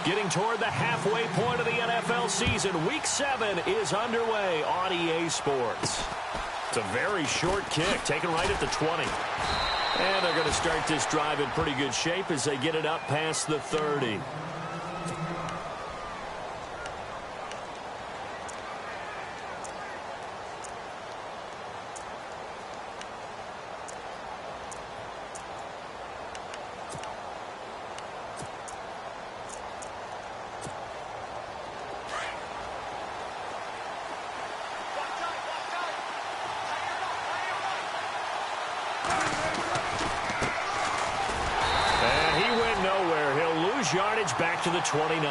Getting toward the halfway point of the NFL season. Week 7 is underway on EA Sports. It's a very short kick, taken right at the 20. And they're going to start this drive in pretty good shape as they get it up past the 30. Yardage back to the 29.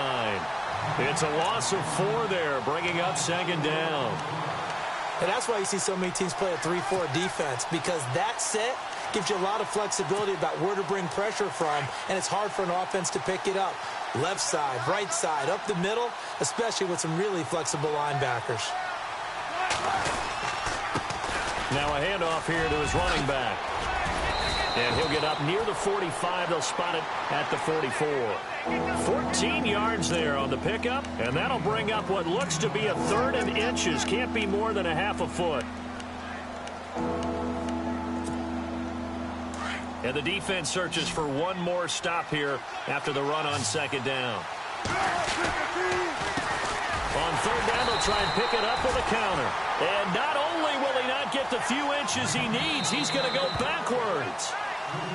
It's a loss of 4 there, bringing up second down. And that's why you see so many teams play a 3-4 defense, because that set gives you a lot of flexibility about where to bring pressure from, and it's hard for an offense to pick it up. Left side, right side, up the middle, especially with some really flexible linebackers. Now a handoff here to his running back. And he'll get up near the 45. They'll spot it at the 44. 14 yards there on the pickup, and that'll bring up what looks to be a third and inches. Can't be more than a half a foot. And the defense searches for one more stop here after the run on second down. On third down, they'll try and pick it up with a counter. And not only will he not get the few inches he needs, he's going to go backwards.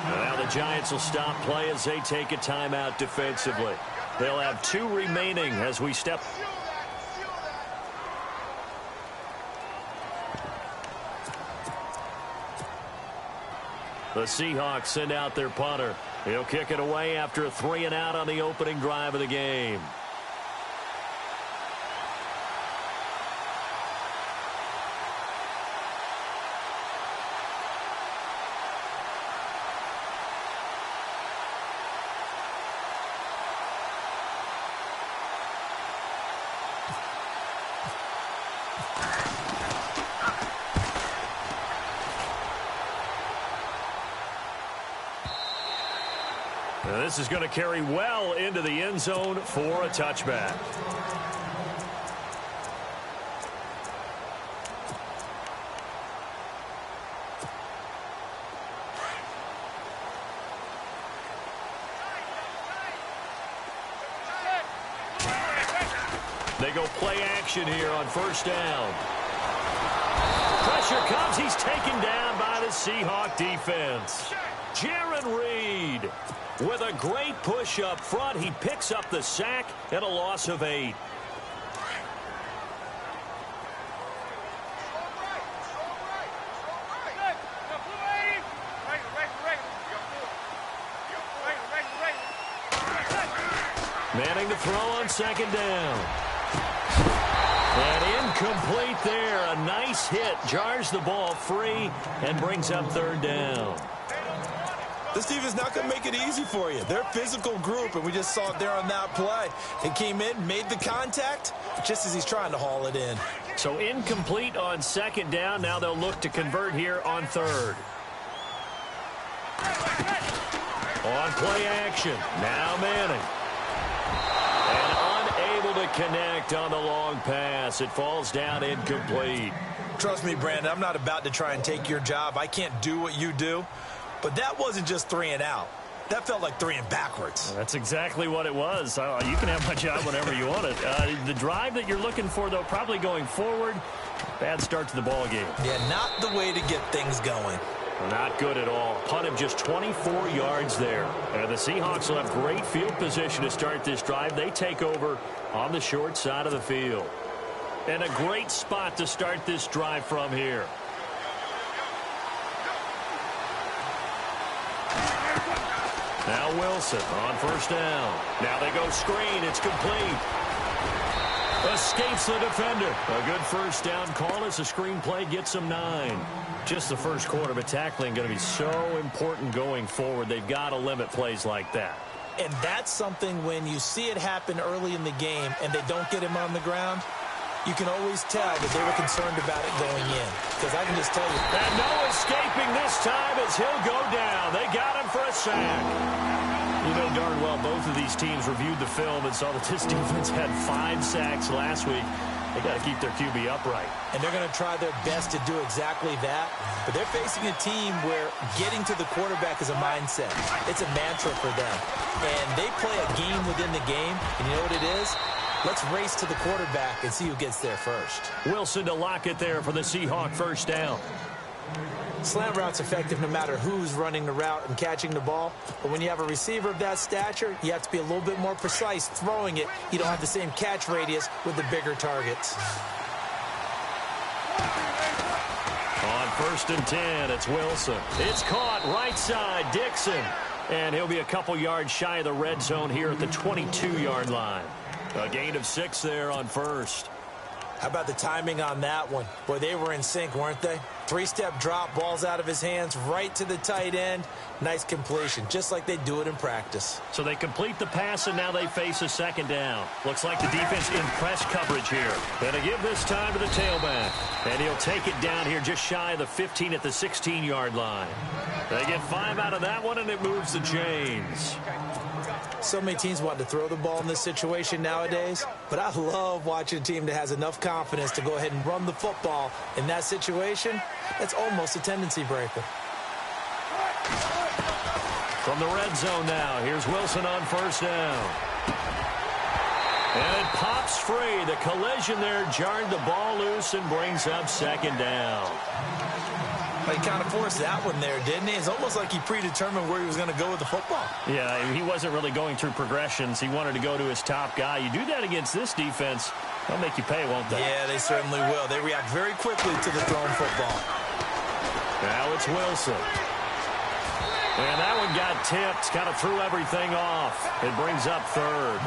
Now the Giants will stop play as they take a timeout defensively. They'll have 2 remaining as we step. The Seahawks send out their punter. He'll kick it away after a 3-and-out on the opening drive of the game. This is going to carry well into the end zone for a touchback. They go play action here on first down. Pressure comes. He's taken down by the Seahawk defense. Jaron Reed with a great push up front. He picks up the sack and a loss of 8. Manning to throw on second down. And incomplete there. A nice hit. Jars the ball free and brings up third down. This team is not going to make it easy for you. They're a physical group, and we just saw it there on that play. He came in, made the contact, just as he's trying to haul it in. So incomplete on second down. Now they'll look to convert here on third. On play action. Now Manning. And unable to connect on the long pass. It falls down incomplete. Trust me, Brandon, I'm not about to try and take your job. I can't do what you do. But that wasn't just 3-and-out. That felt like 3-and backwards. That's exactly what it was. You can have my job whenever you want it. The drive that you're looking for, though, probably going forward. Bad start to the ball game. Yeah, not the way to get things going. Not good at all. Punt of just 24 yards there. And the Seahawks will have great field position to start this drive. They take over on the short side of the field. And a great spot to start this drive from here. Now Wilson on first down. Now they go screen. It's complete. Escapes the defender. A good first down call as the screen play gets them 9. Just the first quarter, but tackling going to be so important going forward. They've got to limit plays like that. And that's something when you see it happen early in the game and they don't get him on the ground, you can always tell that they were concerned about it going in. Because I can just tell you. And no escaping this time as he'll go down. They got him for a sack. You know, knowing darn well both of these teams reviewed the film and saw that this defense had 5 sacks last week. They got to keep their QB upright. And they're going to try their best to do exactly that. But they're facing a team where getting to the quarterback is a mindset. It's a mantra for them. And they play a game within the game. And you know what it is? Let's race to the quarterback and see who gets there first. Wilson to lock it there for the Seahawk first down. Slant route's effective no matter who's running the route and catching the ball. But when you have a receiver of that stature, you have to be a little bit more precise throwing it. You don't have the same catch radius with the bigger targets. On 1st and 10, it's Wilson. It's caught right side, Dixon. And he'll be a couple yards shy of the red zone here at the 22-yard line. A gain of 6 there on 1st. How about the timing on that one? Boy, they were in sync, weren't they? 3-step drop, ball's out of his hands, right to the tight end. Nice completion, just like they do it in practice. So they complete the pass, and now they face a 2nd down. Looks like the defense in press coverage here. And to give this time to the tailback. And he'll take it down here just shy of the 15 at the 16-yard line. They get 5 out of that one, and it moves the chains. So many teams want to throw the ball in this situation nowadays, but I love watching a team that has enough confidence to go ahead and run the football. In that situation, it's almost a tendency breaker. From the red zone now, here's Wilson on 1st down. And it pops free. The collision there jarred the ball loose and brings up 2nd down. He kind of forced that one there, didn't he? It's almost like he predetermined where he was going to go with the football. Yeah, he wasn't really going through progressions. He wanted to go to his top guy. You do that against this defense, they'll make you pay, won't they? Yeah, they certainly will. They react very quickly to the thrown football. Now it's Wilson. And that one got tipped, kind of threw everything off. It brings up 3rd.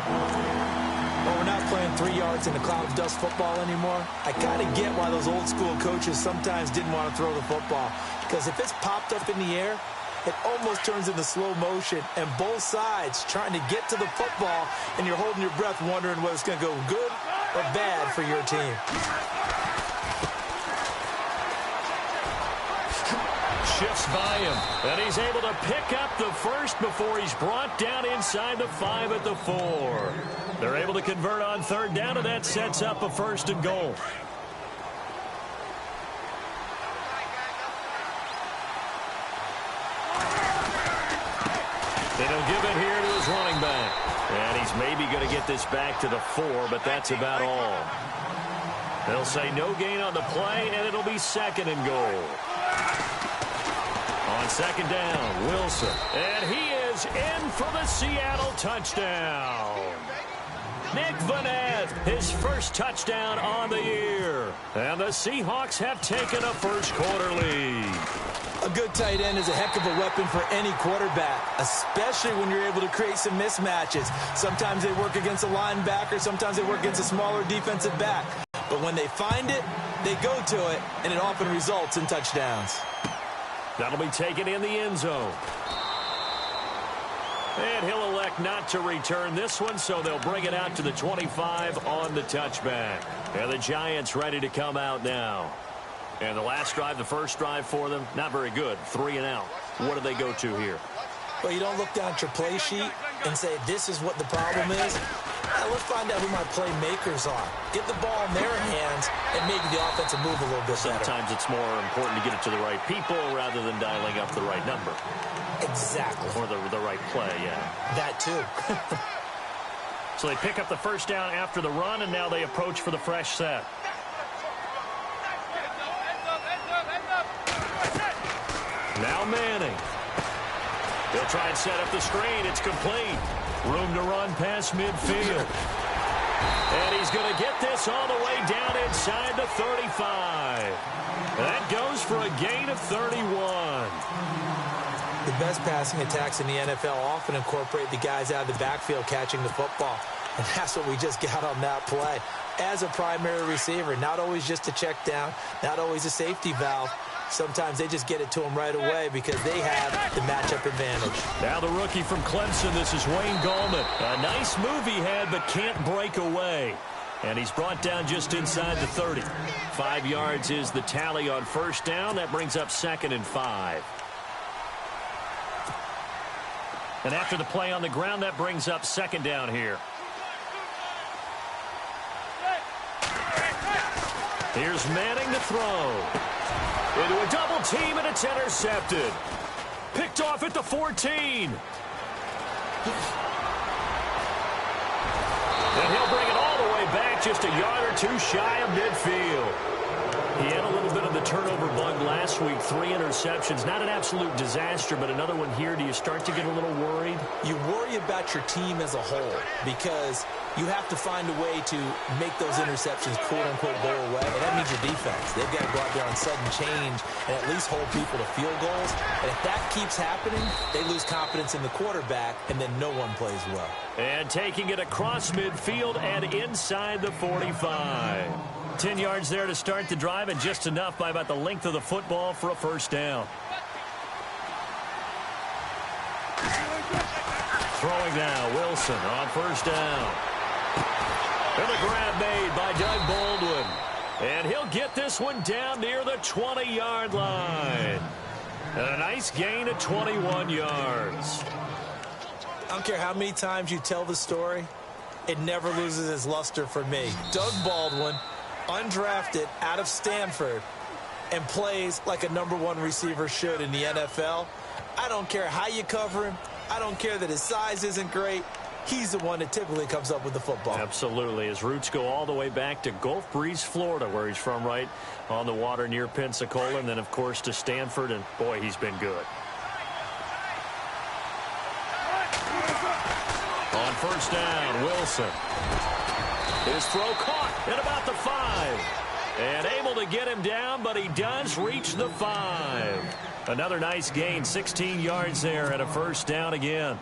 Well, we're not playing 3 yards in a cloud of dust football anymore. I kind of get why those old school coaches sometimes didn't want to throw the football. Because if it's popped up in the air, it almost turns into slow motion. And both sides trying to get to the football, and you're holding your breath wondering whether it's going to go good or bad for your team. Shifts by him, and he's able to pick up the 1st before he's brought down inside the 5 at the 4. They're able to convert on 3rd down, and that sets up a 1st and goal. And he'll give it here to his running back. And he's maybe going to get this back to the 4, but that's about all. They'll say no gain on the play, and it'll be 2nd and goal. On 2nd down, Wilson. And he is in for the Seattle touchdown. Nick Vanette, his first touchdown on the year. And the Seahawks have taken a 1st quarter lead. A good tight end is a heck of a weapon for any quarterback, especially when you're able to create some mismatches. Sometimes they work against a linebacker, sometimes they work against a smaller defensive back. But when they find it, they go to it, and it often results in touchdowns. That'll be taken in the end zone. And he'll elect not to return this one, so they'll bring it out to the 25 on the touchback. And the Giants ready to come out now. And the last drive, the first drive for them, not very good. 3 and out. What do they go to here? Well, you don't look down at your play sheet and say, this is what the problem is. Now, let's find out who my playmakers are. Get the ball in their hands and maybe the offensive move a little bit better. Sometimes it's more important to get it to the right people rather than dialing up the right number. Exactly. Or the right play, yeah. That too. So they pick up the 1st down after the run, and now they approach for the fresh set. Now Manning. He'll try and set up the screen. It's complete. Room to run past midfield. And he's going to get this all the way down inside the 35. That goes for a gain of 31. The best passing attacks in the NFL often incorporate the guys out of the backfield catching the football. And that's what we just got on that play. As a primary receiver, not always just a check down, not always a safety valve. Sometimes they just get it to him right away because they have the matchup advantage. Now the rookie from Clemson, this is Wayne Gallman. A nice move he had, but can't break away. And he's brought down just inside the 30. 5 yards is the tally on 1st down. That brings up 2nd and 5. And after the play on the ground, that brings up second down here. Here's Manning to throw. Into a double team, and it's intercepted. Picked off at the 14. And he'll bring it all the way back, just a yard or two shy of midfield. He had a little bit of the turnover bug last week, 3 interceptions. Not an absolute disaster, but another one here. Do you start to get a little worried? You worry about your team as a whole because you have to find a way to make those interceptions, quote-unquote, go away. And that means your defense. They've got to go out there on sudden change and at least hold people to field goals. And if that keeps happening, they lose confidence in the quarterback, and then no one plays well. And taking it across midfield and inside the 45. 10 yards there to start the drive, and just enough by about the length of the football for a first down. Throwing now, Wilson on first down. And the grab made by Doug Baldwin. And he'll get this one down near the 20-yard line. And a nice gain of 21 yards. I don't care how many times you tell the story, it never loses its luster for me. Doug Baldwin, undrafted out of Stanford, and plays like a #1 receiver should in the NFL. I don't care how you cover him. I don't care that his size isn't great. He's the one that typically comes up with the football. Absolutely. His roots go all the way back to Gulf Breeze, Florida, where he's from, right on the water near Pensacola, and then, of course, to Stanford, and, boy, he's been good. On first down, Wilson. His throw caught at about the 5. And able to get him down, but he does reach the 5. Another nice gain, 16 yards there, and a first down again.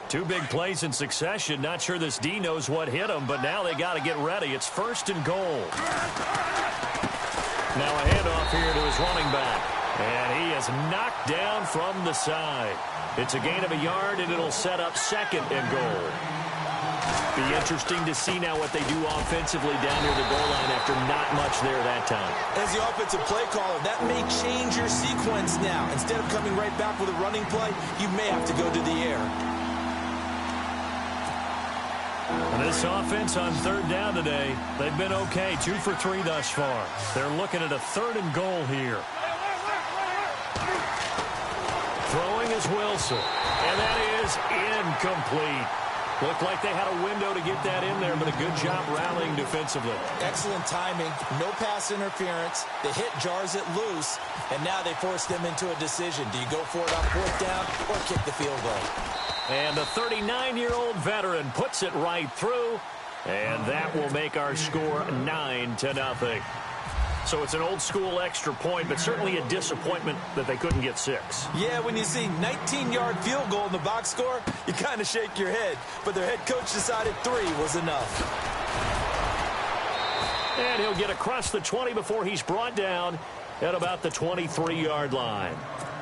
2 big plays in succession. Not sure this D knows what hit him, but now they got to get ready. It's first and goal. Now a handoff here to his running back. And he is knocked down from the side. It's a gain of a yard, and it'll set up second and goal. Be interesting to see now what they do offensively down near the goal line after not much there that time. As the offensive play caller, that may change your sequence now. Instead of coming right back with a running play, you may have to go to the air. This offense on third down today, they've been okay, 2 for 3 thus far. They're looking at a third and goal here. Throwing is Wilson, and that is incomplete. Looked like they had a window to get that in there, but a good job rallying defensively. Excellent timing, no pass interference. The hit jars it loose, and now they force them into a decision. Do you go for it on fourth down or kick the field goal? And the 39-year-old veteran puts it right through, and that will make our score 9-0. So it's an old-school extra point, but certainly a disappointment that they couldn't get 6. Yeah, when you see 19-yard field goal in the box score, you kind of shake your head. But their head coach decided 3 was enough. And he'll get across the 20 before he's brought down at about the 23-yard line.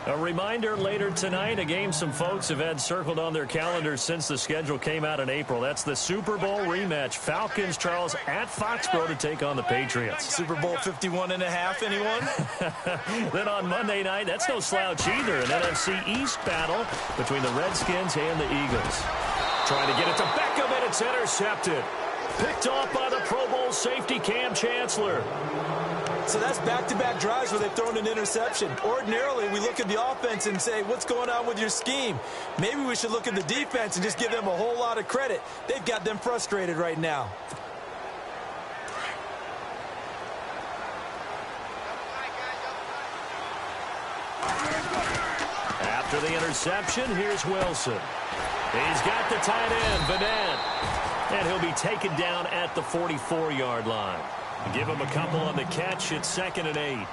A reminder later tonight, a game some folks have had circled on their calendars since the schedule came out in April. That's the Super Bowl rematch. Falcons, Charles, at Foxborough to take on the Patriots. Super Bowl 51.5, anyone? Then on Monday night, that's no slouch either. An NFC East battle between the Redskins and the Eagles. Trying to get it to Beckham, and it's intercepted. Picked off by the Pro Bowl safety Cam Chancellor. So that's back-to-back drives where they've thrown an interception. Ordinarily, we look at the offense and say, what's going on with your scheme? Maybe we should look at the defense and just give them a whole lot of credit. They've got them frustrated right now. After the interception, here's Wilson. He's got the tight end, Vanette. And he'll be taken down at the 44-yard line. Give him a couple on the catch. It's 2nd and 8.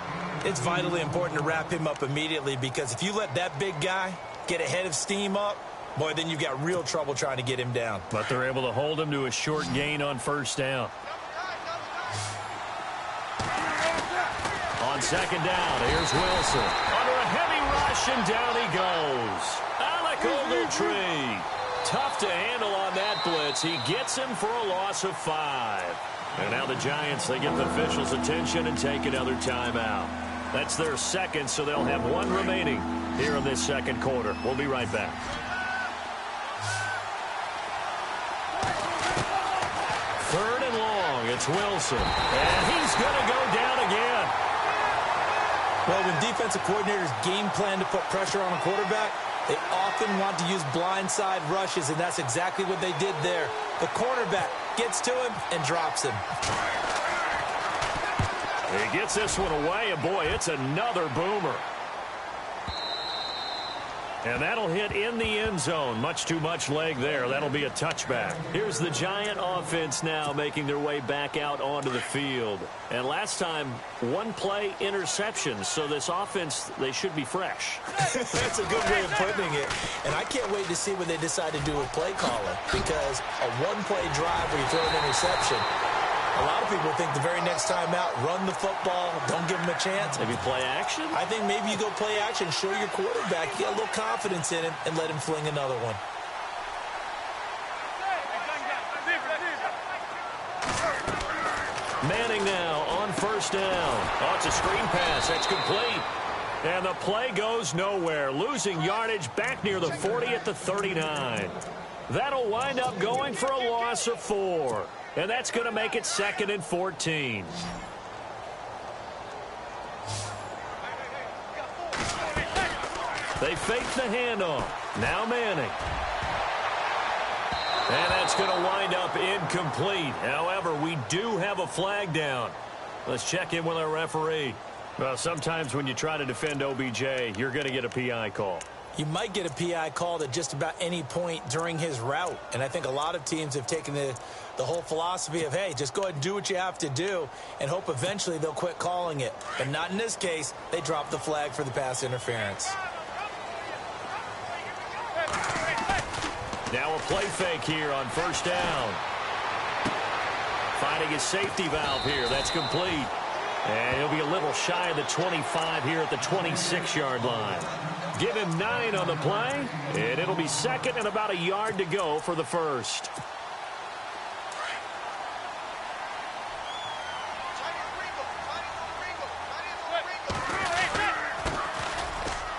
It's vitally important to wrap him up immediately, because if you let that big guy get a head of steam up, boy, then you've got real trouble trying to get him down. But they're able to hold him to a short gain on first down. On 2nd down, here's Wilson. Under a heavy rush, and down he goes. Alec Ogletree. Tough to handle on that blitz. He gets him for a loss of 5. And now the Giants, they get the officials' attention and take another timeout. That's their second, so they'll have one remaining here in this second quarter. We'll be right back. Third and long. It's Wilson. And he's going to go down again. Well, when defensive coordinators game plan to put pressure on a quarterback, they often want to use blindside rushes, and that's exactly what they did there. The cornerback gets to him and drops him. He gets this one away, and boy, it's another boomer. And that'll hit in the end zone. Much too much leg there. That'll be a touchback. Here's the Giant offense now making their way back out onto the field. And last time, one play interception. So this offense, they should be fresh. That's a good way of putting it. And I can't wait to see what they decide to do with play calling. Because a one-play drive where you throw an interception, a lot of people think the very next time out, run the football, don't give him a chance. Maybe play action? I think maybe you go play action, show your quarterback, get a little confidence in him, and let him fling another one. Manning now on first down. Oh, it's a screen pass. That's complete. And the play goes nowhere. Losing yardage back near the 40 at the 39. That'll wind up going for a loss of 4. And that's going to make it 2nd and 14. They fake the handoff. Now Manning. And that's going to wind up incomplete. However, we do have a flag down. Let's check in with our referee. Well, sometimes when you try to defend OBJ, you're going to get a PI call. You might get a PI called at just about any point during his route. And I think a lot of teams have taken the whole philosophy of, hey, just go ahead and do what you have to do and hope eventually they'll quit calling it. But not in this case. They dropped the flag for the pass interference. Now a play fake here on first down. Finding his safety valve here. That's complete. And he'll be a little shy of the 25 here at the 26-yard line. Give him 9 on the play, and it'll be 2nd and about a yard to go for the first.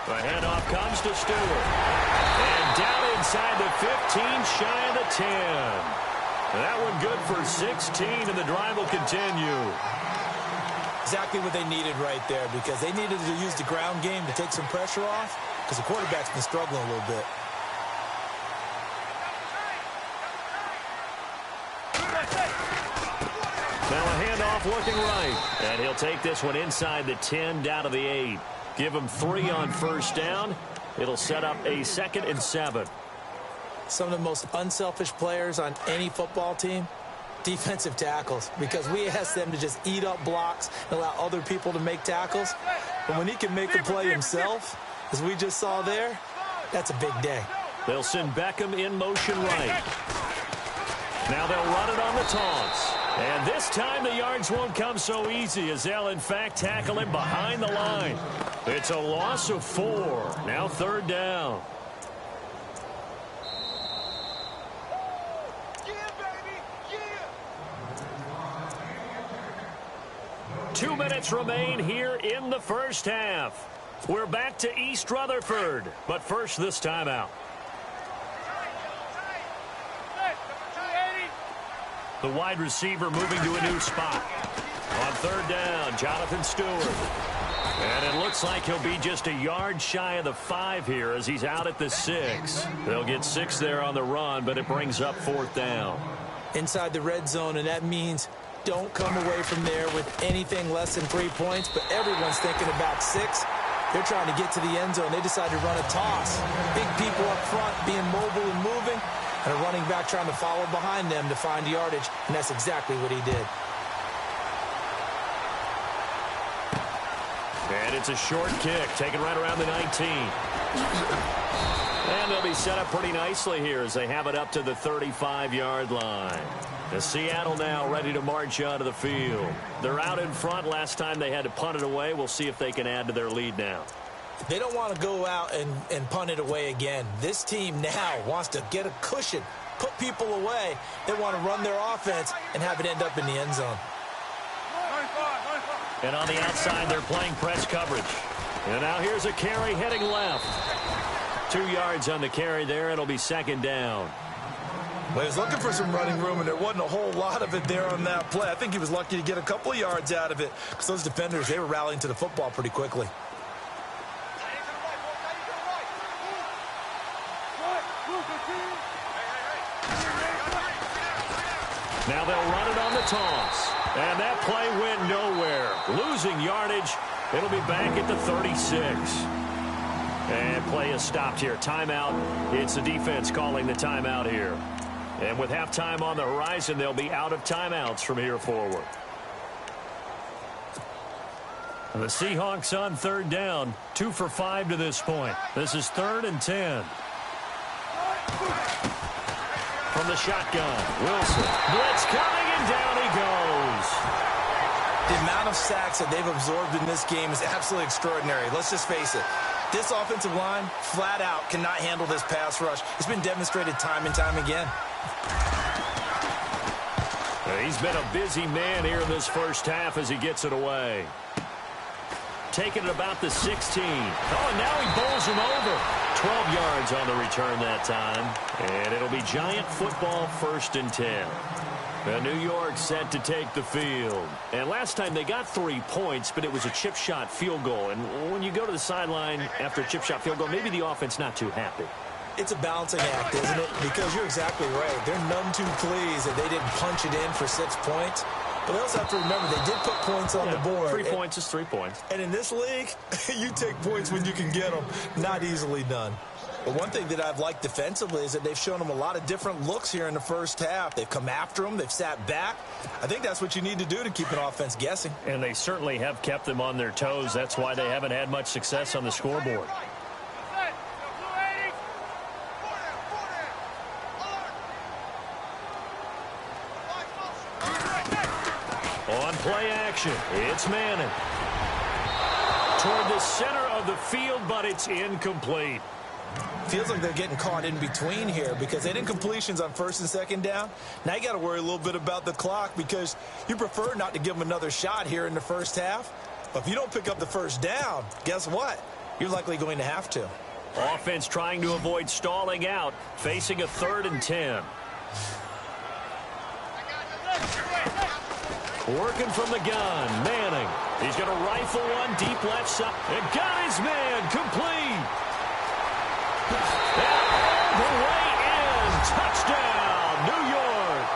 The handoff comes to Stewart. And down inside the 15, shy of the 10. That one good for 16, and the drive will continue. Exactly what they needed right there, because they needed to use the ground game to take some pressure off, because the quarterback's been struggling a little bit. Now a handoff looking right. And he'll take this one inside the 10 down to the 8. Give him 3 on first down. It'll set up a 2nd and 7. Some of the most unselfish players on any football team, defensive tackles, because we ask them to just eat up blocks and allow other people to make tackles. But when he can make a play himself, as we just saw there, that's a big day. They'll send Beckham in motion right. Now they'll run it on the taunts. And this time the yards won't come so easy, as they'll in fact tackle him behind the line. It's a loss of 4. Now 3rd down. 2 minutes remain here in the first half. We're back to East Rutherford, but first this timeout. The wide receiver moving to a new spot. On 3rd down, Jonathan Stewart. And it looks like he'll be just a yard shy of the 5 here as he's out at the 6. They'll get 6 there on the run, but it brings up 4th down. Inside the red zone, and that means don't come away from there with anything less than 3 points, but everyone's thinking about 6. They're trying to get to the end zone. They decide to run a toss. Big people up front being mobile and moving, and a running back trying to follow behind them to find yardage, and that's exactly what he did. And it's a short kick, taken right around the 19. And they'll be set up pretty nicely here as they have it up to the 35-yard line. The Seattle now ready to march onto the field. They're out in front. Last time they had to punt it away. We'll see if they can add to their lead now. They don't want to go out and punt it away again. This team now wants to get a cushion, put people away. They want to run their offense and have it end up in the end zone. And on the outside, they're playing press coverage. And now here's a carry heading left. 2 yards on the carry there. It'll be second down. Well, he was looking for some running room, and there wasn't a whole lot of it there on that play. I think he was lucky to get a couple of yards out of it because those defenders, they were rallying to the football pretty quickly. Now they'll run it on the toss. And that play went nowhere. Losing yardage. It'll be back at the 36. And play is stopped here. Timeout. It's the defense calling the timeout here. And with halftime on the horizon, they'll be out of timeouts from here forward. And the Seahawks on third down. 2 for 5 to this point. This is 3rd and 10. From the shotgun, Wilson. Blitz coming, and down he goes. The amount of sacks that they've absorbed in this game is absolutely extraordinary. Let's just face it. This offensive line, flat out, cannot handle this pass rush. It's been demonstrated time and time again. He's been a busy man here in this first half as he gets it away. Taking it about the 16. Oh, and now he bowls him over. 12 yards on the return that time. And it'll be Giant football, 1st and 10. And New York set to take the field. And last time they got 3 points, but it was a chip shot field goal. And when you go to the sideline after a chip shot field goal, maybe the offense not too happy. It's a balancing act, isn't it? Because you're exactly right. They're none too pleased that they didn't punch it in for 6 points. But they also have to remember they did put points on the board. 3 points is 3 points. And in this league, you take points when you can get them. Not easily done. But one thing that I've liked defensively is that they've shown them a lot of different looks here in the first half. They've come after them. They've sat back. I think that's what you need to do to keep an offense guessing. And they certainly have kept them on their toes. That's why they haven't had much success on the scoreboard. On play action, it's Manning. Toward the center of the field, but it's incomplete. Feels like they're getting caught in between here because they didn't completions on 1st and 2nd down. Now you got to worry a little bit about the clock because you prefer not to give them another shot here in the first half. But if you don't pick up the 1st down, guess what? You're likely going to have to. Offense trying to avoid stalling out, facing a 3rd and 10. Working from the gun, Manning. He's going to rifle one deep left side. And got his man complete. And all the way in. Touchdown, New York.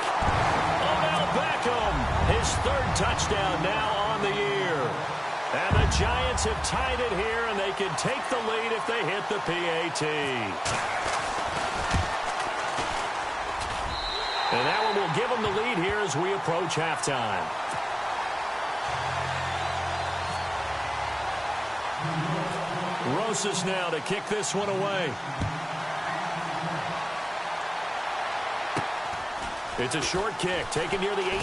Odell Beckham, his 3rd touchdown now on the year. And the Giants have tied it here, and they can take the lead if they hit the PAT. And that one will give them the lead here as we approach halftime. Rosas now to kick this one away. It's a short kick taken near the 18.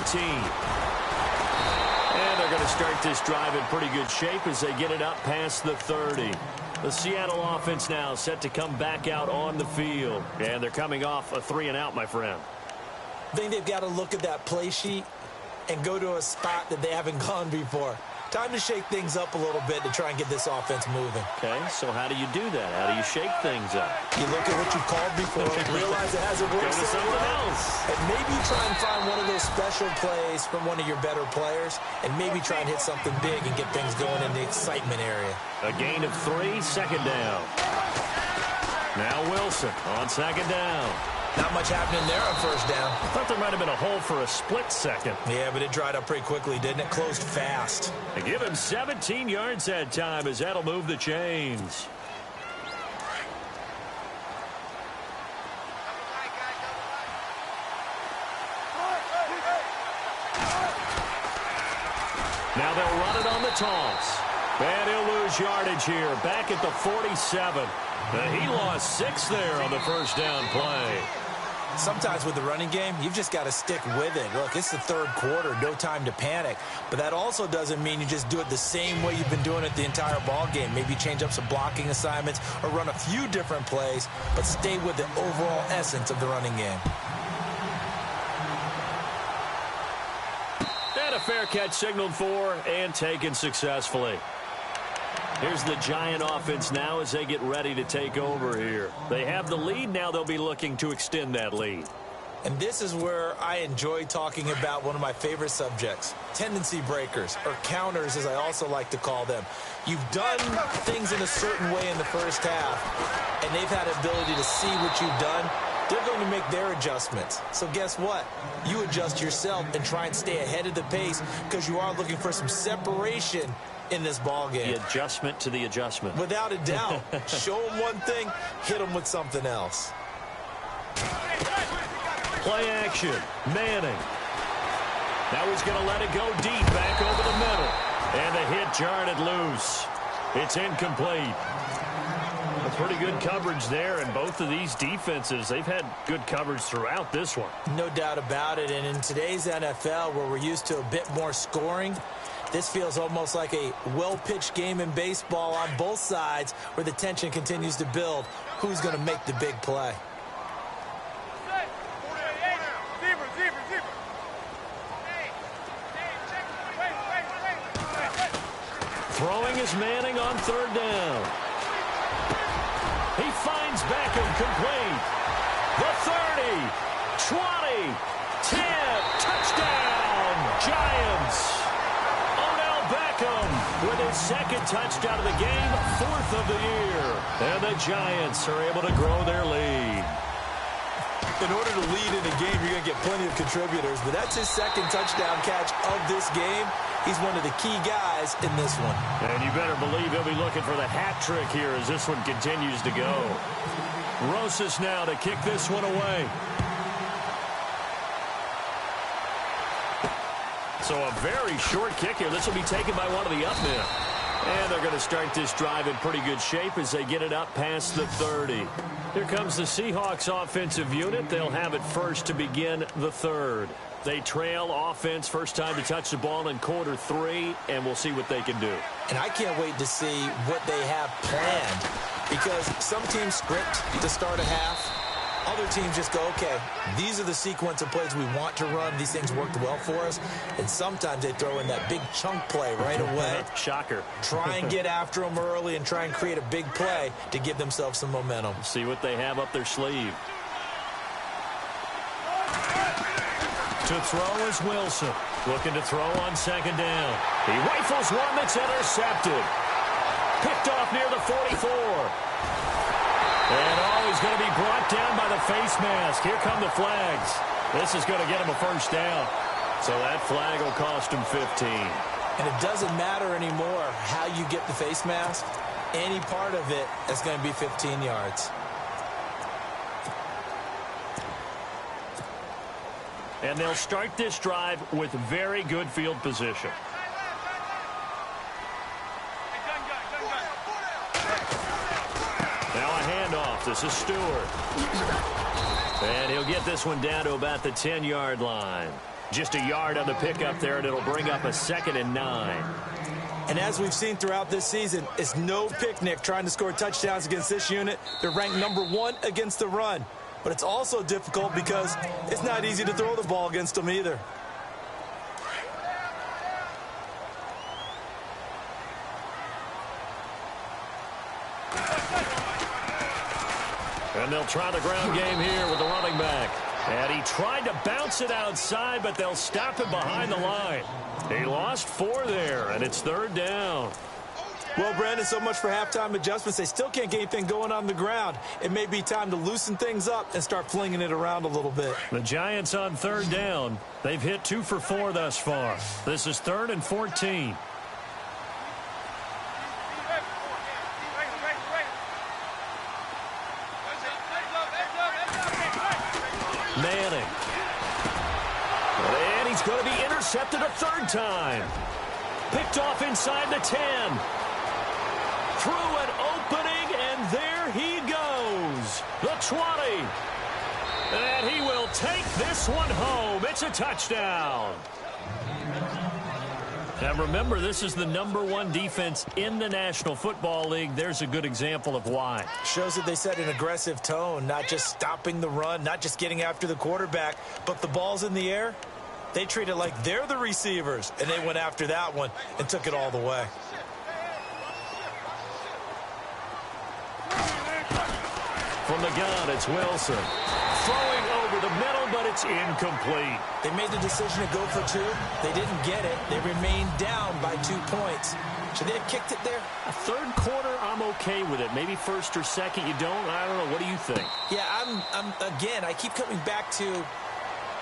And they're going to start this drive in pretty good shape as they get it up past the 30. The Seattle offense now set to come back out on the field. And they're coming off a 3 and out, my friend. I think they've got to look at that play sheet and go to a spot that they haven't gone before. Time to shake things up a little bit to try and get this offense moving. Okay, so how do you do that? How do you shake things up? You look at what you've called before, realize it hasn't worked so well, and maybe try and find one of those special plays from one of your better players, and maybe try and hit something big and get things going in the excitement area. A gain of 3, 2nd down. Now Wilson on 2nd down. Not much happening there on 1st down. I thought there might have been a hole for a split second. Yeah, but it dried up pretty quickly, didn't it? Closed fast. They give him 17 yards that time as that'll move the chains. Now they'll run it on the toss. And he'll lose yardage here, back at the 47. He lost 6 there on the 1st down play. Sometimes with the running game, you've just got to stick with it. Look, it's the 3rd quarter, no time to panic. But that also doesn't mean you just do it the same way you've been doing it the entire ball game. Maybe change up some blocking assignments or run a few different plays, but stay with the overall essence of the running game. And And a fair catch signaled for and taken successfully. Here's the Giant offense now as they get ready to take over here. They have the lead. Now they'll be looking to extend that lead. And this is where I enjoy talking about one of my favorite subjects, tendency breakers, or counters as I also like to call them. You've done things in a certain way in the first half, and they've had the ability to see what you've done. They're going to make their adjustments. So guess what? You adjust yourself and try and stay ahead of the pace because you are looking for some separation in this ball game. The adjustment to the adjustment. Without a doubt. Show them one thing, hit them with something else. Play action. Manning. Now he's going to let it go deep back over the middle. And the hit jarred it loose. It's incomplete. A pretty good coverage there, and both of these defenses, they've had good coverage throughout this one. No doubt about it, and in today's NFL, where we're used to a bit more scoring, this feels almost like a well-pitched game in baseball on both sides where the tension continues to build. Who's going to make the big play? Throwing is Manning on third down. He finds Beckham complete. The 30, 20, 10, touchdown, Giants. Odell Beckham with his second touchdown of the game, fourth of the year. And the Giants are able to grow their lead. In order to lead in a game, you're going to get plenty of contributors, but that's his second touchdown catch of this game. He's one of the key guys in this one. And you better believe he'll be looking for the hat trick here as this one continues to go. Rosas now to kick this one away. So a very short kick here. This will be taken by one of the up men. And they're going to start this drive in pretty good shape as they get it up past the 30. Here comes the Seahawks offensive unit. They'll have it first to begin the third. They trail offense first time to touch the ball in quarter 3, and we'll see what they can do. And I can't wait to see what they have planned because some teams script to start a half. Other teams just go, okay, these are the sequence of plays we want to run. These things worked well for us. And sometimes they throw in that big chunk play right away. Shocker. Try and get after them early and try and create a big play to give themselves some momentum. See what they have up their sleeve. To throw is Wilson. Looking to throw on second down. He rifles one that's intercepted. Picked off near the 44. And he's going to be brought down by the face mask. Here come the flags. This is going to get him a first down. So that flag will cost him 15. And it doesn't matter anymore how you get the face mask. Any part of it is going to be 15 yards. And they'll start this drive with very good field position. Now a handoff. This is Stewart. And he'll get this one down to about the 10-yard line. Just a yard on the pickup there, and it'll bring up a 2nd and 9. And as we've seen throughout this season, it's no picnic trying to score touchdowns against this unit. They're ranked number 1 against the run. But it's also difficult because it's not easy to throw the ball against them either. And they'll try the ground game here with the running back. And he tried to bounce it outside, but they'll stop him behind the line. He lost 4 there, and it's 3rd down. Well, Brandon, so much for halftime adjustments. They still can't get anything going on the ground. It may be time to loosen things up and start flinging it around a little bit. The Giants on 3rd down. They've hit 2 for 4 thus far. This is 3rd and 14. Manning. And he's going to be intercepted a 3rd time. Picked off inside the 10. Through an opening, and there he goes. The 20. And he will take this one home. It's a touchdown. Now remember, this is the #1 defense in the National Football League. There's a good example of why. Shows that they set an aggressive tone, not just stopping the run, not just getting after the quarterback, but the ball's in the air. They treat it like they're the receivers, and they went after that one and took it all the way. From the gun, it's Wilson. Throwing over the middle, but it's incomplete. They made the decision to go for 2. They didn't get it. They remained down by 2 points. Should they have kicked it there? A third quarter, I'm okay with it. Maybe first or second, you don't. I don't know. What do you think? Yeah, again, I keep coming back to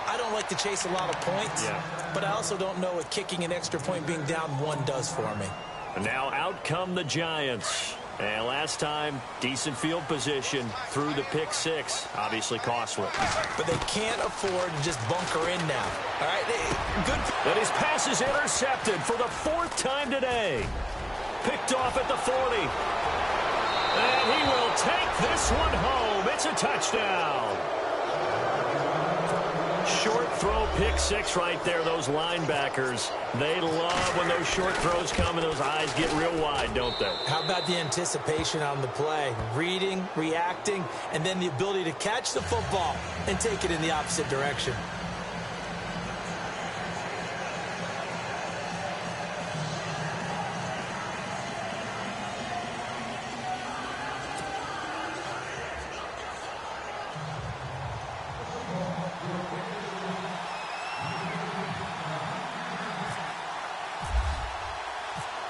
I don't like to chase a lot of points, but I also don't know what kicking an extra point being down 1 does for me. And now out come the Giants. And last time, decent field position through the pick 6. Obviously costly. But they can't afford to just bunker in now. All right, good. And his pass is intercepted for the 4th time today. Picked off at the 40. And he will take this one home. It's a touchdown. Short throw, pick 6 right there. Those linebackers, they love when those short throws come and those eyes get real wide, don't they? How about the anticipation on the play? Reading, reacting, and then the ability to catch the football and take it in the opposite direction.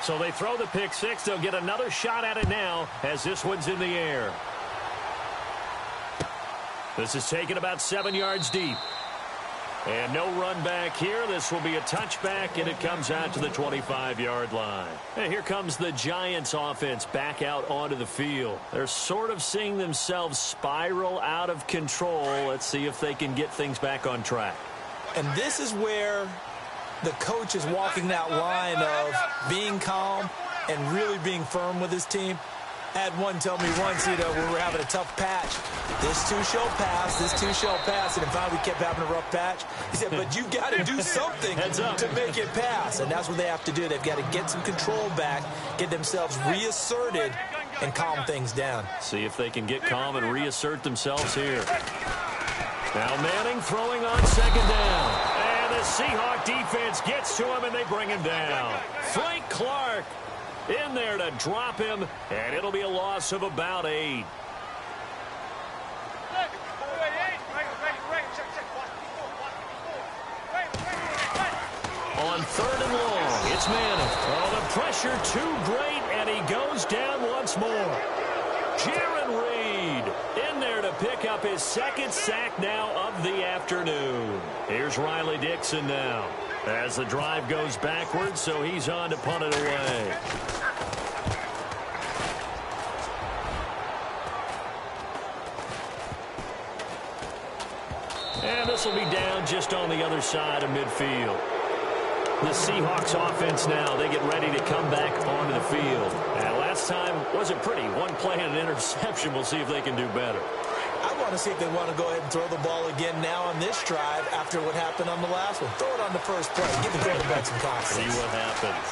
So they throw the pick 6. They'll get another shot at it now as this one's in the air. This is taken about 7 yards deep. And no run back here. This will be a touchback, and it comes out to the 25-yard line. And here comes the Giants offense back out onto the field. They're sort of seeing themselves spiral out of control. Let's see if they can get things back on track. And this is where the coach is walking that line of being calm and really being firm with his team. I had one tell me once, when we were having a tough patch, this too shall pass, this too shall pass, and finally we kept having a rough patch. He said, but you've got to do something to make it pass, and that's what they have to do. They've got to get some control back, get themselves reasserted, and calm things down. See if they can get calm and reassert themselves here. Now Manning throwing on 2nd down. And the Seahawk defense gets to him, and they bring him down. Frank Clark in there to drop him, and it'll be a loss of about 8. On 3rd and long, it's Manning. Oh, the pressure too great, and he goes down once more. Jaron Reed in there to pick up his 2nd sack now of the afternoon. Here's Riley Dixon now as the drive goes backwards, so he's on to punt it away. And this will be down just on the other side of midfield. The Seahawks offense now, they get ready to come back onto the field. And last time wasn't pretty. One play and an interception. We'll see if they can do better. I want to see if they want to go ahead and throw the ball again now on this drive after what happened on the last one. Throw it on the first play. Give the quarterback some confidence. See what happens.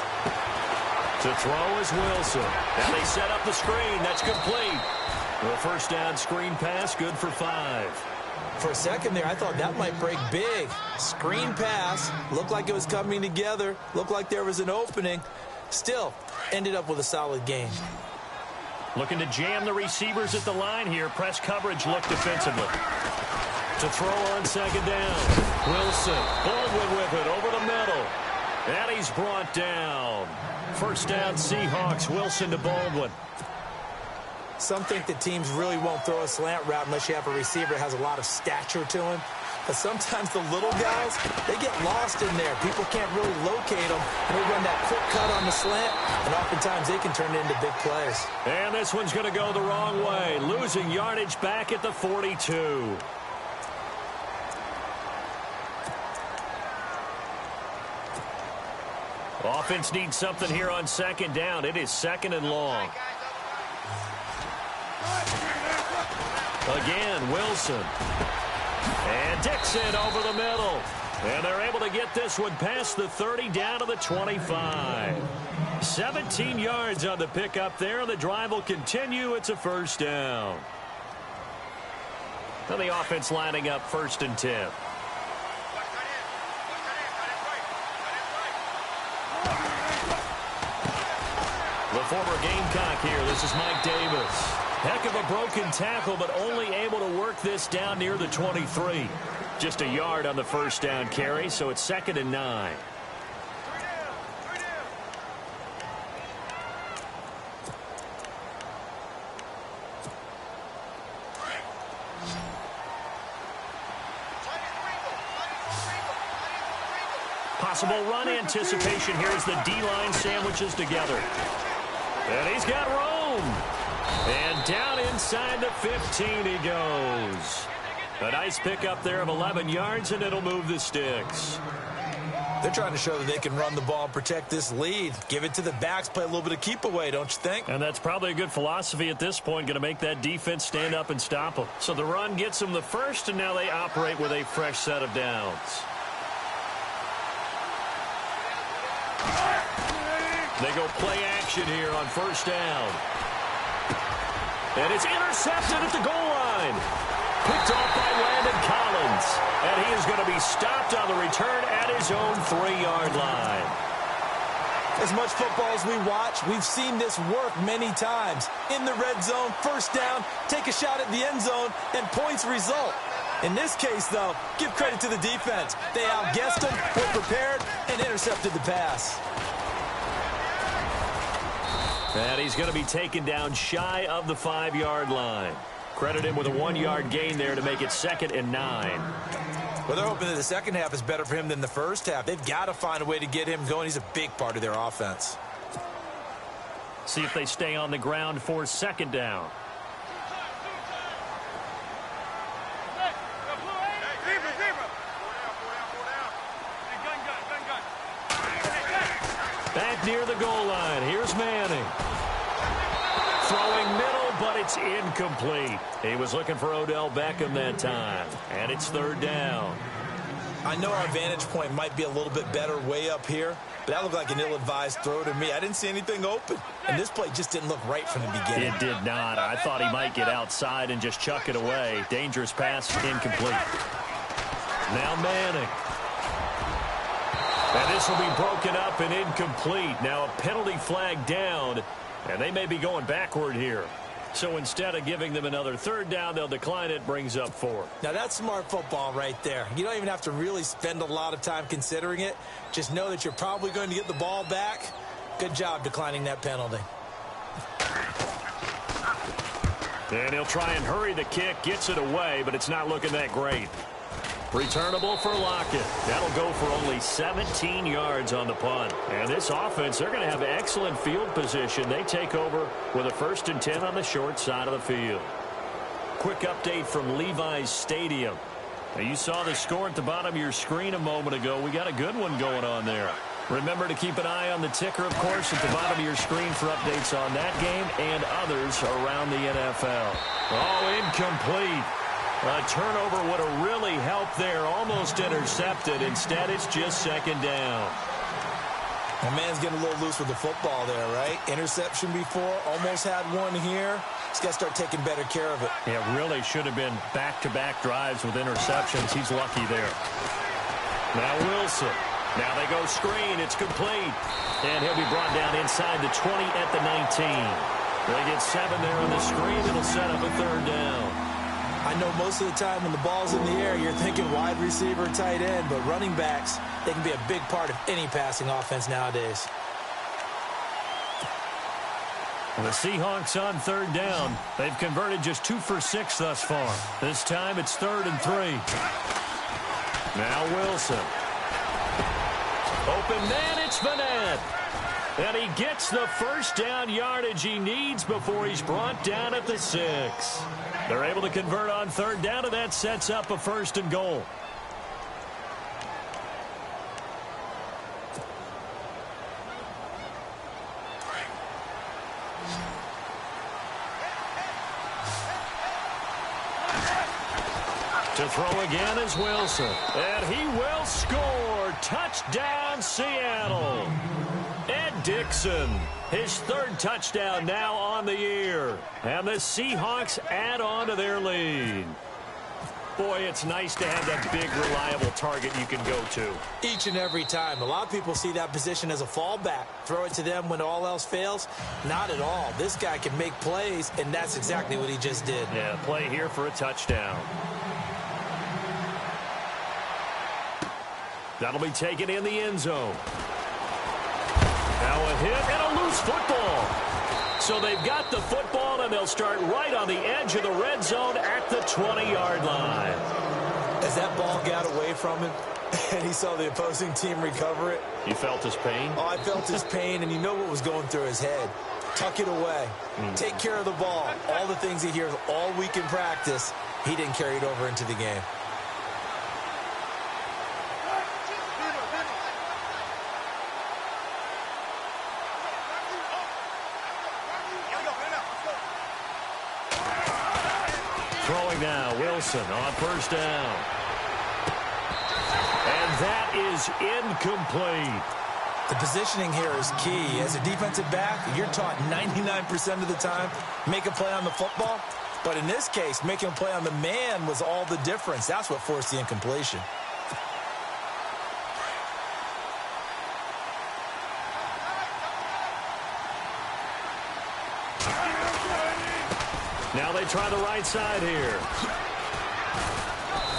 To throw is Wilson. Now they set up the screen. That's complete. The first down screen pass, good for 5. For a second there, I thought that might break big. Screen pass. Looked like it was coming together. Looked like there was an opening. Still, ended up with a solid game. Looking to jam the receivers at the line here. Press coverage look defensively. To throw on 2nd down. Wilson. Baldwin with it over the middle. And he's brought down. First down Seahawks. Wilson to Baldwin. Some think that teams really won't throw a slant route unless you have a receiver that has a lot of stature to him. But sometimes the little guys, they get lost in there. People can't really locate them. And they run that quick cut on the slant, and oftentimes they can turn it into big plays. And this one's going to go the wrong way. Losing yardage back at the 42. Offense needs something here on 2nd down. It is 2nd and long. Again, Wilson. And Dixon over the middle. And they're able to get this one past the 30 down to the 25. 17 yards on the pickup there. The drive will continue. It's a first down. And the offense lining up 1st and 10. former Gamecock here. This is Mike Davis. Heck of a broken tackle, but only able to work this down near the 23. Just a yard on the first down carry, so it's 2nd and 9. Possible run anticipation here as the D-line sandwiches together. And he's got room. And down inside the 15 he goes. A nice pickup there of 11 yards, and it'll move the sticks. They're trying to show that they can run the ball and protect this lead. Give it to the backs, play a little bit of keep away, don't you think? And that's probably a good philosophy at this point, going to make that defense stand up and stop them. So the run gets them the first, and now they operate with a fresh set of downs. They go play action here on first down. And it's intercepted at the goal line. Picked off by Landon Collins. And he is going to be stopped on the return at his own 3-yard line. As much football as we watch, we've seen this work many times. In the red zone, first down, take a shot at the end zone, and points result. In this case, though, give credit to the defense. They outguessed them, were prepared, and intercepted the pass. And he's going to be taken down shy of the 5-yard line. Credit him with a 1-yard gain there to make it 2nd and 9. Well, they're hoping that the second half is better for him than the first half. They've got to find a way to get him going. He's a big part of their offense. See if they stay on the ground for 2nd down. Back near the goal line. Here's Manning. Throwing middle, but it's incomplete. He was looking for Odell Beckham that time. And it's 3rd down. I know our vantage point might be a little bit better way up here, but that looked like an ill-advised throw to me. I didn't see anything open. And this play just didn't look right from the beginning. It did not. I thought he might get outside and just chuck it away. Dangerous pass, incomplete. Now Manning. And this will be broken up and incomplete. Now a penalty flag down, and they may be going backward here. So instead of giving them another 3rd down, they'll decline it, brings up 4. Now that's smart football right there. You don't even have to really spend a lot of time considering it. Just know that you're probably going to get the ball back. Good job declining that penalty. And he'll try and hurry the kick, gets it away, but it's not looking that great. Returnable for Lockett. That'll go for only 17 yards on the punt. And this offense, they're going to have excellent field position. They take over with a 1st and 10 on the short side of the field. Quick update from Levi's Stadium. Now, you saw the score at the bottom of your screen a moment ago. We got a good one going on there. Remember to keep an eye on the ticker, of course, at the bottom of your screen for updates on that game and others around the NFL. Oh, incomplete. A turnover would have really helped there. Almost intercepted. Instead, it's just 2nd down. My man's getting a little loose with the football there, right? Interception before. Almost had one here. He's got to start taking better care of it. It really should have been back-to-back drives with interceptions. He's lucky there. Now Wilson. Now they go screen. It's complete. And he'll be brought down inside the 20 at the 19. They get 7 there on the screen. It'll set up a 3rd down. I know most of the time when the ball's in the air, you're thinking wide receiver, tight end, but running backs, they can be a big part of any passing offense nowadays. The Seahawks on 3rd down. They've converted just 2 for 6 thus far. This time it's 3rd and 3. Now Wilson. Open man, it's Vanette. And he gets the 1st down yardage he needs before he's brought down at the 6. They're able to convert on 3rd down, and that sets up a 1st and goal. To throw again is Wilson. And he will score. Touchdown, Seattle. Ed Dixon, his 3rd touchdown now on the year. And the Seahawks add on to their lead. boy, it's nice to have that big, reliable target you can go to. Each and every time. A lot of people see that position as a fallback. Throw it to them when all else fails. Not at all. This guy can make plays, and that's exactly what he just did. Yeah, play here for a touchdown. That'll be taken in the end zone. Now a hit and a loose football. So they've got the football, and they'll start right on the edge of the red zone at the 20-yard line. As that ball got away from him and he saw the opposing team recover it. You felt his pain? Oh, I felt his pain, and you know what was going through his head. Tuck it away. Take care of the ball. All the things he hears all week in practice, he didn't carry it over into the game. Throwing now, Wilson on first down. And that is incomplete. The positioning here is key. As a defensive back, you're taught 99% of the time, make a play on the football. But in this case, making a play on the man was all the difference. That's what forced the incompletion. Now they try the right side here.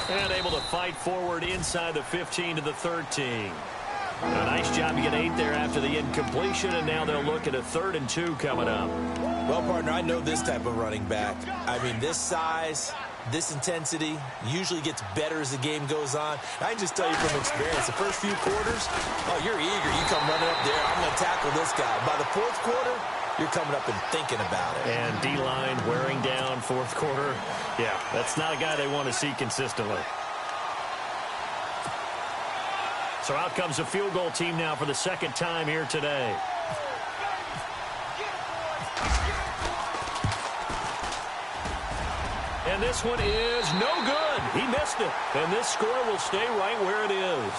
And able to fight forward inside the 15 to the 13. A nice job to get 8 there after the incompletion, and now they'll look at a 3rd and 2 coming up. Well, partner, I know this type of running back. I mean, this size, this intensity usually gets better as the game goes on. I can just tell you from experience, the first few quarters, oh, you're eager. You come running up there, I'm going to tackle this guy. By the 4th quarter, you're coming up and thinking about it. And D-line wearing down 4th quarter. Yeah, that's not a guy they want to see consistently. So out comes a field goal team now for the 2nd time here today. And this one is no good. He missed it. And this score will stay right where it is.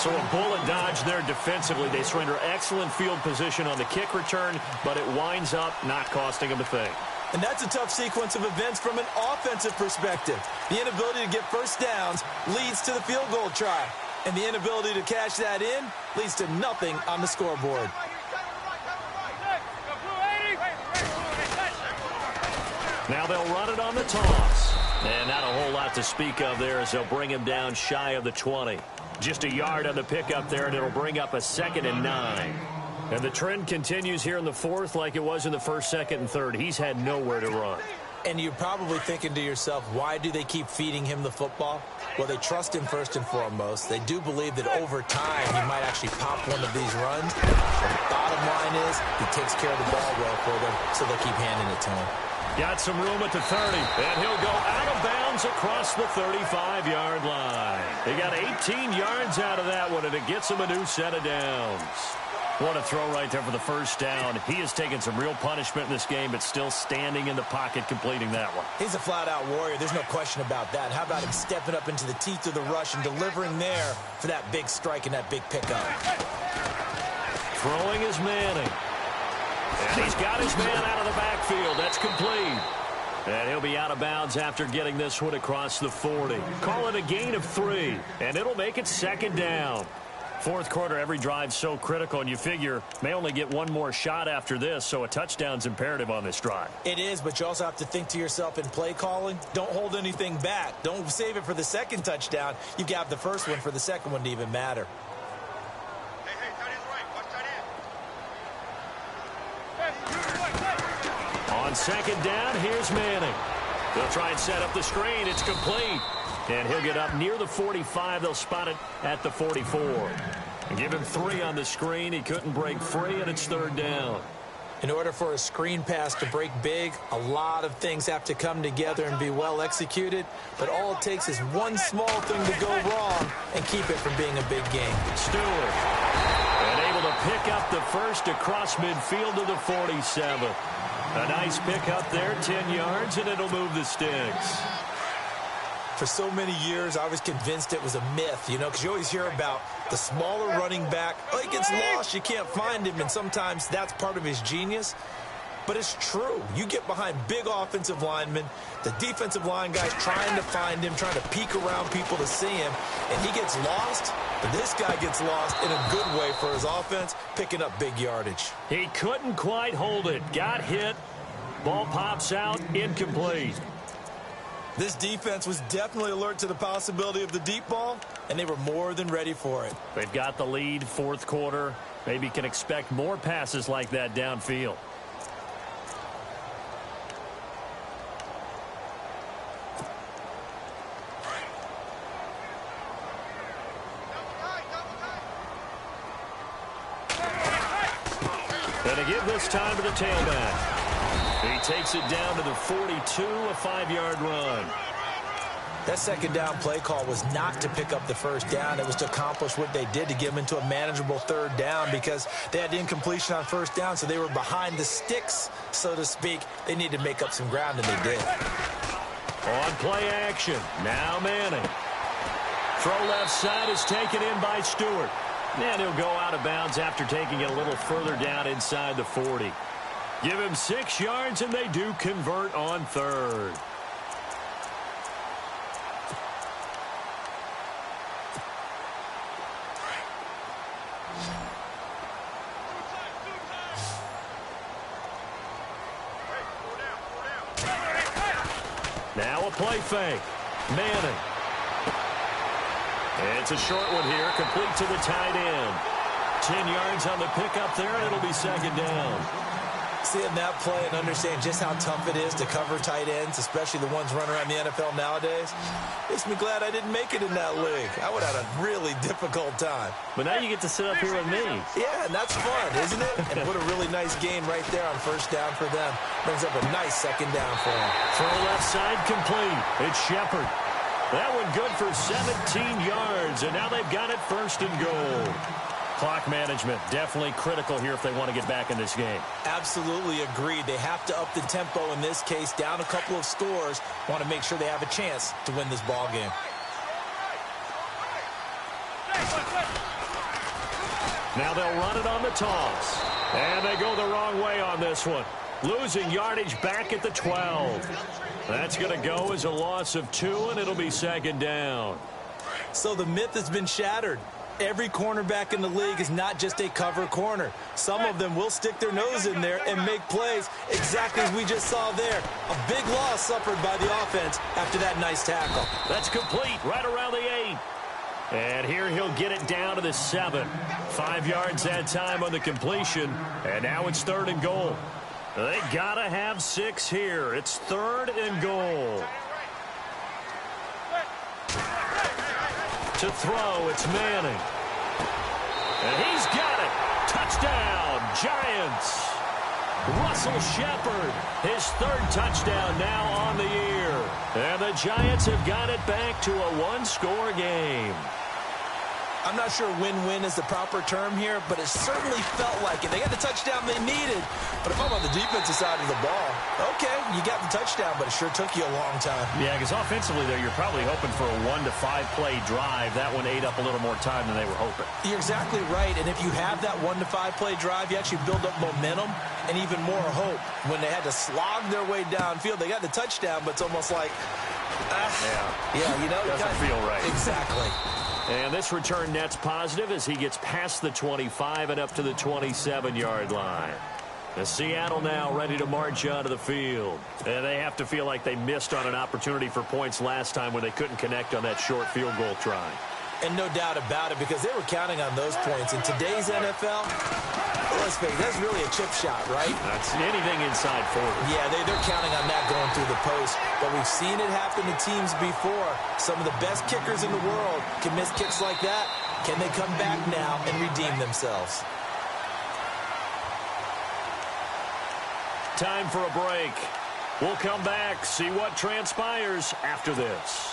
So a bullet dodge there defensively. They surrender excellent field position on the kick return, but it winds up not costing them a thing. And that's a tough sequence of events from an offensive perspective. The inability to get first downs leads to the field goal try. And the inability to cash that in leads to nothing on the scoreboard. Now they'll run it on the toss. And not a whole lot to speak of there as they'll bring him down shy of the 20. Just a yard on the pickup there, and it'll bring up a 2nd and 9. And the trend continues here in the 4th like it was in the 1st, 2nd, and 3rd. He's had nowhere to run. And you're probably thinking to yourself, why do they keep feeding him the football? Well, they trust him first and foremost. They do believe that over time he might actually pop one of these runs. But the bottom line is he takes care of the ball well for them, so they'll keep handing it to him. Got some room at the 30, and he'll go out of bounds across the 35-yard line. He got 18 yards out of that one, and it gets him a new set of downs. What a throw right there for the first down. He has taken some real punishment in this game, but still standing in the pocket completing that one. He's a flat-out warrior. There's no question about that. How about him stepping up into the teeth of the rush and delivering there for that big strike and that big pickup? Throwing is Manning. And he's got his man out of the backfield. That's complete. And he'll be out of bounds after getting this one across the 40. Call it a gain of 3, and it'll make it 2nd down. 4th quarter, every drive's so critical, and you figure may only get one more shot after this, so a touchdown's imperative on this drive. It is, but you also have to think to yourself in play calling, don't hold anything back. Don't save it for the 2nd touchdown. You've got the first one for the 2nd one to even matter. On 2nd down, here's Manning. They'll try and set up the screen. It's complete. And he'll get up near the 45. They'll spot it at the 44. And give him 3 on the screen. He couldn't break free, and it's 3rd down. In order for a screen pass to break big, a lot of things have to come together and be well executed. But all it takes is one small thing to go wrong and keep it from being a big game. Stewart. And able to pick up the first across midfield to the 47. A nice pickup there, 10 yards, and it'll move the sticks. For so many years, I was convinced it was a myth, you know, because you always hear about the smaller running back. Oh, he gets lost, you can't find him, and sometimes that's part of his genius. but it's true. You get behind big offensive linemen, the defensive line guys trying to find him, trying to peek around people to see him, and he gets lost. But this guy gets lost in a good way for his offense, picking up big yardage. He couldn't quite hold it. Got hit. Ball pops out, incomplete. This defense was definitely alert to the possibility of the deep ball, and they were more than ready for it. They've got the lead, fourth quarter. Maybe can expect more passes like that downfield. And to give this time to the tailback. He takes it down to the 42, a 5-yard run. That second down play call was not to pick up the first down. It was to accomplish what they did, to get them into a manageable third down, because they had the incompletion on first down, so they were behind the sticks, so to speak. They needed to make up some ground, and they did. On play action, now Manning. Throw left side is taken in by Stewart. And he'll go out of bounds after taking it a little further down inside the 40. Give him 6 yards, and they do convert on third. Now a play fake. Manning. It's a short one here, complete to the tight end. 10 yards on the pickup there, and it'll be second down. Seeing that play and understand just how tough it is to cover tight ends, especially the ones running around the NFL nowadays, makes me glad I didn't make it in that league. I would have had a really difficult time. But now you get to sit up here with me. Yeah, and that's fun, isn't it? And what a really nice game right there on first down for them. Brings up a nice second down for them. Throw left side complete. It's Shepard. That one good for 17 yards, and now they've got it first and goal. Clock management definitely critical here if they want to get back in this game. Absolutely agreed. They have to up the tempo in this case, down a couple of scores. Want to make sure they have a chance to win this ball game. Now they'll run it on the toss. And they go the wrong way on this one. Losing yardage back at the 12. That's going to go as a loss of 2, and it'll be second down. So the myth has been shattered. Every cornerback in the league is not just a cover corner. Some of them will stick their nose in there and make plays exactly as we just saw there. A big loss suffered by the offense after that nice tackle. That's complete right around the 8. And here he'll get it down to the 7. 5 yards that time on the completion. And now it's third and goal. They got to have 6 here. It's third and goal. To throw, it's Manning. And he's got it. Touchdown, Giants. Russell Shepard, his third touchdown now on the year. And the Giants have got it back to a one-score game. I'm not sure win-win is the proper term here, but it certainly felt like it. They got the touchdown they needed. But if I'm on the defensive side of the ball, okay, you got the touchdown, but it sure took you a long time. Yeah, because offensively, though, you're probably hoping for a 1 to 5 play drive. That one ate up a little more time than they were hoping. You're exactly right. And if you have that 1 to 5 play drive, you actually build up momentum and even more hope. When they had to slog their way downfield, they got the touchdown, but it's almost like, you know, doesn't feel right. Exactly. And this return net's positive as he gets past the 25 and up to the 27-yard line. And Seattle now ready to march onto the field. And they have to feel like they missed on an opportunity for points last time when they couldn't connect on that short field goal try. And no doubt about it, because they were counting on those points. In today's NFL, let's face it, that's really a chip shot, right? That's anything inside 40. Yeah, they're counting on that going through the post. But we've seen it happen to teams before. Some of the best kickers in the world can miss kicks like that. Can they come back now and redeem themselves? Time for a break. We'll come back, see what transpires after this.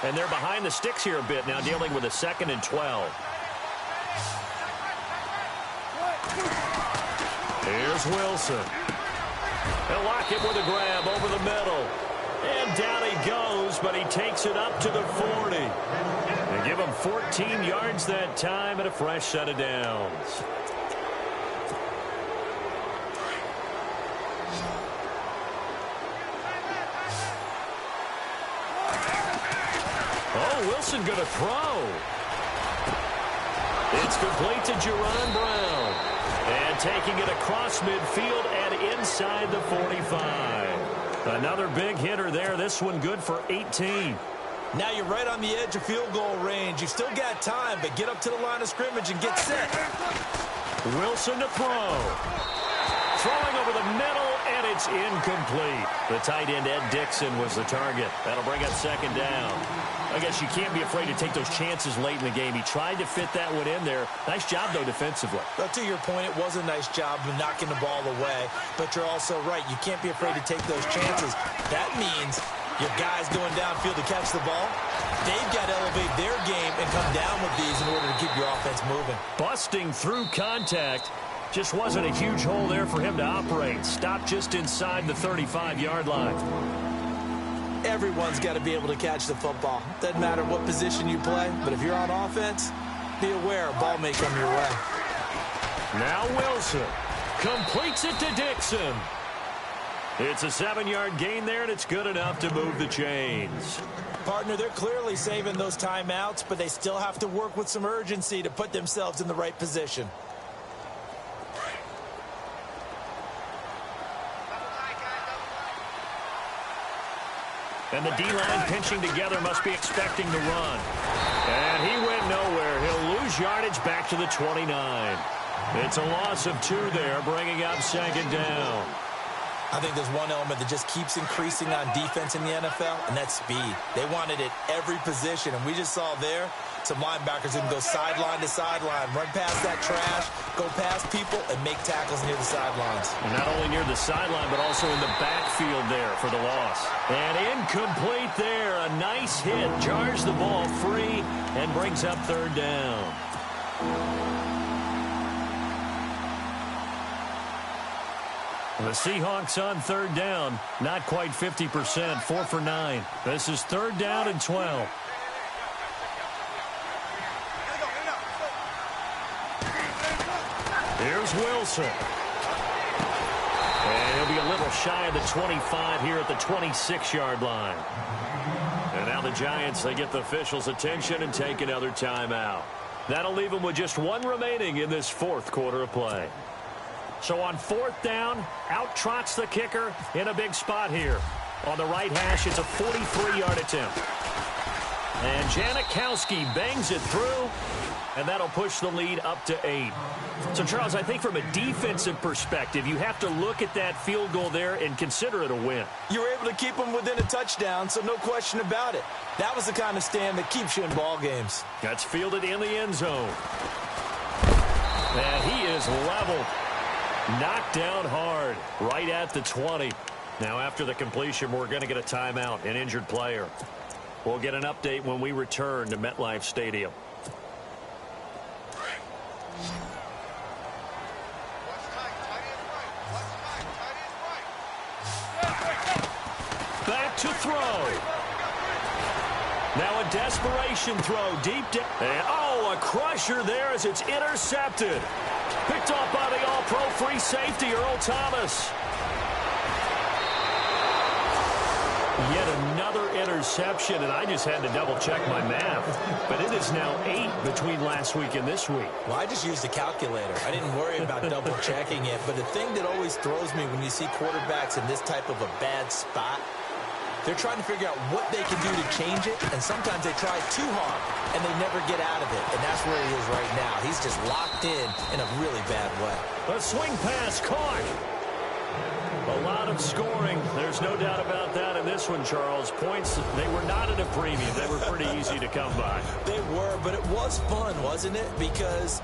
And they're behind the sticks here a bit now, dealing with a 2nd and 12. Here's Wilson. They'll lock him with a grab over the middle. And down he goes, but he takes it up to the 40. They give him 14 yards that time and a fresh set of downs. Wilson going to throw. It's complete to Jerron Brown. And taking it across midfield and inside the 45. Another big hitter there. This one good for 18. Now you're right on the edge of field goal range. You've still got time, but get up to the line of scrimmage and get set. Wilson to throw. Throwing over the middle, and it's incomplete. The tight end, Ed Dixon, was the target. That'll bring up second down. I guess you can't be afraid to take those chances late in the game. He tried to fit that one in there. Nice job, though, defensively. But to your point, it was a nice job of knocking the ball away. But you're also right. You can't be afraid to take those chances. That means your guys going downfield to catch the ball, they've got to elevate their game and come down with these in order to keep your offense moving. Busting through contact. Just wasn't a huge hole there for him to operate. Stopped just inside the 35-yard line. Everyone's got to be able to catch the football. Doesn't matter what position you play, but if you're on offense, be aware a ball may come your way. Now Wilson completes it to Dixon. It's a 7-yard gain there, and it's good enough to move the chains. Partner, they're clearly saving those timeouts, but they still have to work with some urgency to put themselves in the right position. And the D-line pinching together must be expecting to run. And he went nowhere. He'll lose yardage back to the 29. It's a loss of 2 there, bringing up second down. I think there's one element that just keeps increasing on defense in the NFL, and that's speed. They want it at every position, and we just saw there some linebackers who can go sideline to sideline, run past that trash, go past people, and make tackles near the sidelines. And not only near the sideline, but also in the backfield there for the loss. And incomplete there. A nice hit. Jars the ball free and brings up third down. The Seahawks on third down. Not quite 50%. 4 for 9. This is third down and 12. Here's Wilson. And he'll be a little shy of the 25 here at the 26-yard line. And now the Giants, they get the officials' attention and take another timeout. That'll leave them with just 1 remaining in this fourth quarter of play. So on fourth down, out trots the kicker in a big spot here. On the right hash, it's a 43-yard attempt. And Janikowski bangs it through, and that'll push the lead up to 8. So, Charles, I think from a defensive perspective, you have to look at that field goal there and consider it a win. You were able to keep them within a touchdown, so no question about it. That was the kind of stand that keeps you in ball games. That's fielded in the end zone. And he is leveled. Knocked down hard, right at the 20. Now, after the completion, we're going to get a timeout, an injured player. We'll get an update when we return to MetLife Stadium. Back to throw. Now a desperation throw deep down. And, oh, a crusher there as it's intercepted. Picked off by the all-pro free safety, Earl Thomas. Yet another interception, and I just had to double-check my math. But it is now 8 between last week and this week. Well, I just used a calculator. I didn't worry about double-checking it. But the thing that always throws me when you see quarterbacks in this type of a bad spot, they're trying to figure out what they can do to change it, and sometimes they try too hard, and they never get out of it. And that's where he is right now. He's just locked in a really bad way. A swing pass caught. A lot of scoring. There's no doubt about that in this one, Charles. Points, they were not at a premium. They were pretty easy to come by. They were, but it was fun, wasn't it? Because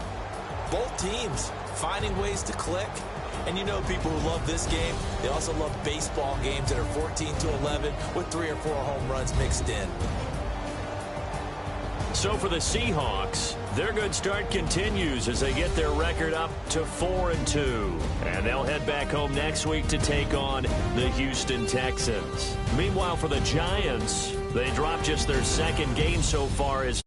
both teams finding ways to click. And you know people who love this game, they also love baseball games that are 14-11 with 3 or 4 home runs mixed in. So for the Seahawks, their good start continues as they get their record up to 4-2. And they'll head back home next week to take on the Houston Texans. Meanwhile, for the Giants, they dropped just their second game so far as